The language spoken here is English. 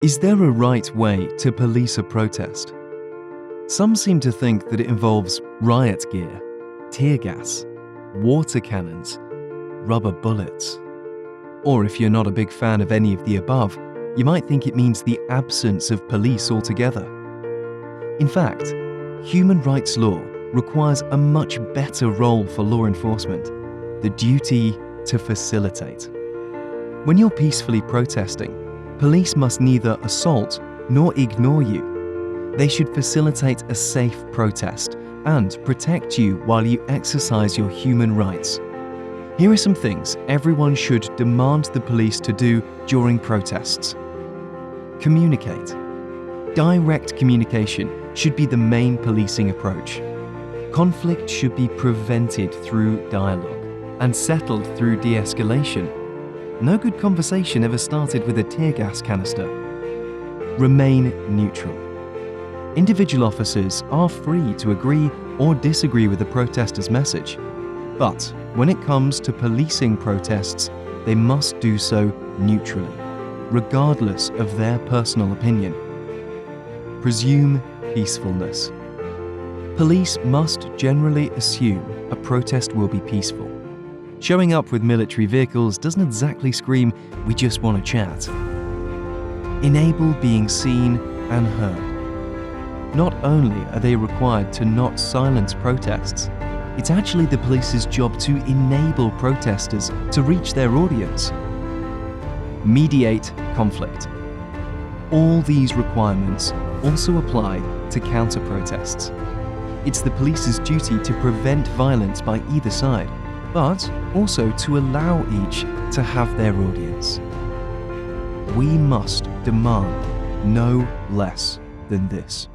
Is there a right way to police a protest? Some seem to think that it involves riot gear, tear gas, water cannons, rubber bullets. Or if you're not a big fan of any of the above, you might think it means the absence of police altogether. In fact, human rights law requires a much better role for law enforcement, the duty to facilitate. When you're peacefully protesting, police must neither assault nor ignore you. They should facilitate a safe protest and protect you while you exercise your human rights. Here are some things everyone should demand the police to do during protests. Communicate. Direct communication should be the main policing approach. Conflict should be prevented through dialogue and settled through de-escalation. No good conversation ever started with a tear gas canister. Remain neutral. Individual officers are free to agree or disagree with the protester's message, but when it comes to policing protests, they must do so neutrally, regardless of their personal opinion. Presume peacefulness. Police must generally assume a protest will be peaceful. Showing up with military vehicles doesn't exactly scream, "We just want to chat." Enable being seen and heard. Not only are they required to not silence protests, it's actually the police's job to enable protesters to reach their audience. Mediate conflict. All these requirements also apply to counter-protests. It's the police's duty to prevent violence by either side, but also to allow each to have their audience. We must demand no less than this.